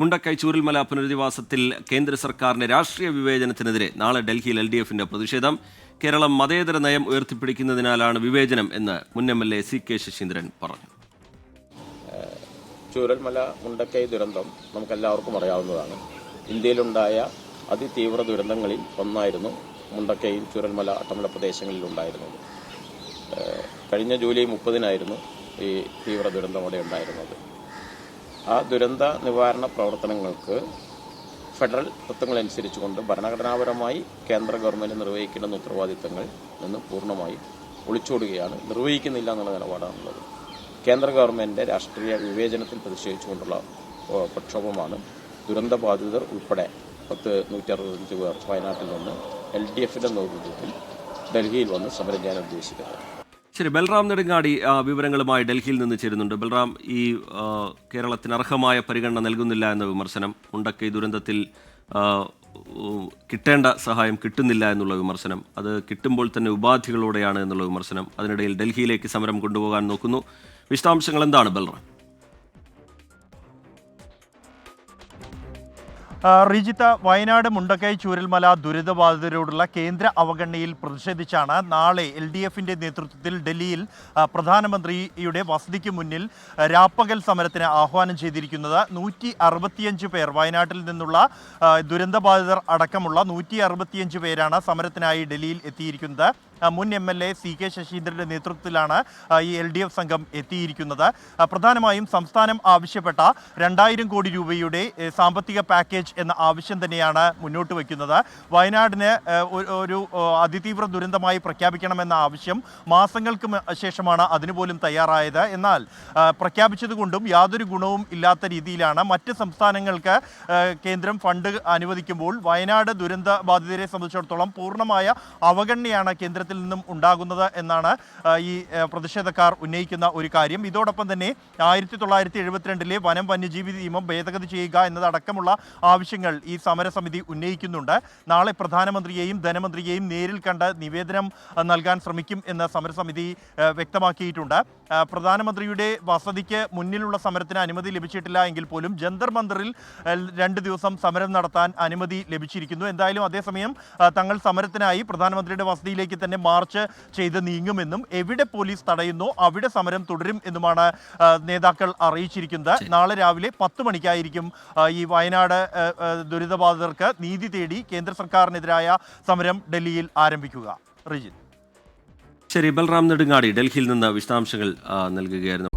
മുണ്ടക്കൈ ചൂരൽമല പുനരധിവാസത്തിൽ കേന്ദ്ര സർക്കാരിന്റെ രാഷ്ട്രീയ വിവേചനത്തിനെതിരെ നാളെ ഡൽഹിയിൽ LDF-ന്റെ പ്രതിഷേധം. കേരളം മതേതര നയം ഉയർത്തിപ്പിടിക്കുന്നതിനാലാണ് വിവേചനം എന്ന് മുൻ MLA CK ശശീന്ദ്രൻ പറഞ്ഞു. ചൂരൽമല മുണ്ടക്കൈ ദുരന്തം നമുക്കെല്ലാവർക്കും അറിയാവുന്നതാണ്. ഇന്ത്യയിലുണ്ടായ അതിതീവ്ര ദുരന്തങ്ങളിൽ ഒന്നായിരുന്നു മുണ്ടക്കൈയിൽ ചൂരൽമല അട്ടമല പ്രദേശങ്ങളിൽ ഉണ്ടായിരുന്നത്. കഴിഞ്ഞ ജൂലൈ 30-നായിരുന്നു ഈ തീവ്ര ദുരന്തം അവിടെ ഉണ്ടായിരുന്നത്. ആ ദുരന്ത നിവാരണ പ്രവർത്തനങ്ങൾക്ക് ഫെഡറൽ തത്വങ്ങളനുസരിച്ചുകൊണ്ട് ഭരണഘടനാപരമായി കേന്ദ്ര ഗവൺമെന്റ് നിർവഹിക്കേണ്ടുന്ന ഉത്തരവാദിത്തങ്ങൾ നിന്ന് പൂർണ്ണമായി ഒളിച്ചോടുകയാണ്, നിർവഹിക്കുന്നില്ല എന്നുള്ള നിലപാടാണുള്ളത്. കേന്ദ്ര ഗവൺമെന്റിന്റെ രാഷ്ട്രീയ വിവേചനത്തിൽ പ്രതിഷേധിച്ചുകൊണ്ടുള്ള പ്രക്ഷോഭമാണ് ദുരന്തബാധിതർ ഉൾപ്പെടെ 165 പേർ വയനാട്ടിൽ നിന്ന് LDF-ന്റെ നേതൃത്വത്തിൽ ഡൽഹിയിൽ വന്ന് സമരം ചെയ്യാൻ ഉദ്ദേശിക്കുന്നത്. ശരി, ബൽറാം നെടുങ്ങാടി വിവരങ്ങളുമായി ഡൽഹിയിൽ നിന്ന് ചേരുന്നുണ്ട്. ബൽറാം, ഈ കേരളത്തിന് അർഹമായ പരിഗണന നൽകുന്നില്ല എന്ന വിമർശനം, മുണ്ടക്കൈ ദുരന്തത്തിൽ കിട്ടേണ്ട സഹായം കിട്ടുന്നില്ല എന്നുള്ള വിമർശനം, അത് കിട്ടുമ്പോൾ തന്നെ ഉപാധികളോടെയാണ് എന്നുള്ള വിമർശനം, അതിനിടയിൽ ഡൽഹിയിലേക്ക് സമരം കൊണ്ടുപോകാൻ നോക്കുന്നു. വിശദാംശങ്ങൾ എന്താണ് ബൽറാം? റിജിത്ത, വയനാട് മുണ്ടക്കൈ ചൂരൽമല ദുരിതബാധിതരോടുള്ള കേന്ദ്ര അവഗണനയിൽ പ്രതിഷേധിച്ചാണ് നാളെ LDF-ന്റെ നേതൃത്വത്തിൽ ഡൽഹിയിൽ പ്രധാനമന്ത്രിയുടെ വസതിക്ക് മുന്നിൽ രാപ്പകൽ സമരത്തിന് ആഹ്വാനം ചെയ്തിരിക്കുന്നത്. 165 പേർ, വയനാട്ടിൽ നിന്നുള്ള ദുരന്തബാധിതർ അടക്കമുള്ള 165 പേരാണ് സമരത്തിനായി ഡൽഹിയിൽ എത്തിയിരിക്കുന്നത്. മുൻ MLA CK ശശീന്ദ്രന്റെ നേതൃത്വത്തിലാണ് ഈ LDF സംഘം എത്തിയിരിക്കുന്നത്. പ്രധാനമായും സംസ്ഥാനം ആവശ്യപ്പെട്ട 2000 കോടി രൂപയുടെ സാമ്പത്തിക പാക്കേജ് എന്ന ആവശ്യം തന്നെയാണ് മുന്നോട്ട് വയ്ക്കുന്നത്. വയനാടിന് ഒരു അതിതീവ്ര ദുരന്തമായി പ്രഖ്യാപിക്കണമെന്ന ആവശ്യം മാസങ്ങൾക്ക് ശേഷമാണ് അതിനുപോലും തയ്യാറായത്. എന്നാൽ പ്രഖ്യാപിച്ചതുകൊണ്ടും യാതൊരു ഗുണവും ഇല്ലാത്ത രീതിയിലാണ് മറ്റ് സംസ്ഥാനങ്ങൾക്ക് കേന്ദ്രം ഫണ്ട് അനുവദിക്കുമ്പോൾ വയനാട് ദുരന്ത ബാധിതരെ സംബന്ധിച്ചിടത്തോളം പൂർണ്ണമായ അവഗണനയാണ് കേന്ദ്രത്തിൽ നിന്നും ഉണ്ടാകുന്നത് എന്നാണ് ഈ പ്രതിഷേധക്കാർ ഉന്നയിക്കുന്ന ഒരു കാര്യം. ഇതോടൊപ്പം തന്നെ 1972 വനം വന്യജീവി നിയമം ഭേദഗതി ചെയ്യുക എന്നതടക്കമുള്ള ആവശ്യങ്ങൾ ഈ സമരസമിതി ഉന്നയിക്കുന്നുണ്ട്. നാളെ പ്രധാനമന്ത്രിയെയും ധനമന്ത്രിയെയും നേരിൽ കണ്ട് നിവേദനം നൽകാൻ ശ്രമിക്കും എന്ന് സമരസമിതി വ്യക്തമാക്കിയിട്ടുണ്ട്. പ്രധാനമന്ത്രിയുടെ വസതിക്ക് മുന്നിലുള്ള സമരത്തിന് അനുമതി ലഭിച്ചിട്ടില്ല എങ്കിൽ പോലും ജന്തർ മന്ദറിൽ 2 ദിവസം സമരം നടത്താൻ അനുമതി ലഭിച്ചിരിക്കുന്നു. എന്തായാലും അതേസമയം തങ്ങൾ സമരത്തിനായി പ്രധാനമന്ത്രിയുടെ വസതിയിലേക്ക് തന്നെ മാർച്ച് ചെയ്ത് നീങ്ങുമെന്നും എവിടെ പോലീസ് തടയുന്നോ അവിടെ സമരം തുടരും എന്നുമാണ് നേതാക്കൾ അറിയിച്ചിരിക്കുന്നത്. നാളെ രാവിലെ 10 മണിക്കായിരിക്കും ഈ വയനാട് ദുരിതബാധിതർക്ക് നീതി തേടി കേന്ദ്ര സർക്കാരിനെതിരായ സമരം ഡൽഹിയിൽ ആരംഭിക്കുക. റിജിത്ത്. ശരി, ബൽറാം നെടുങ്ങാടി ഡൽഹിയിൽ നിന്ന് വിശദാംശങ്ങൾ നൽകുകയായിരുന്നു.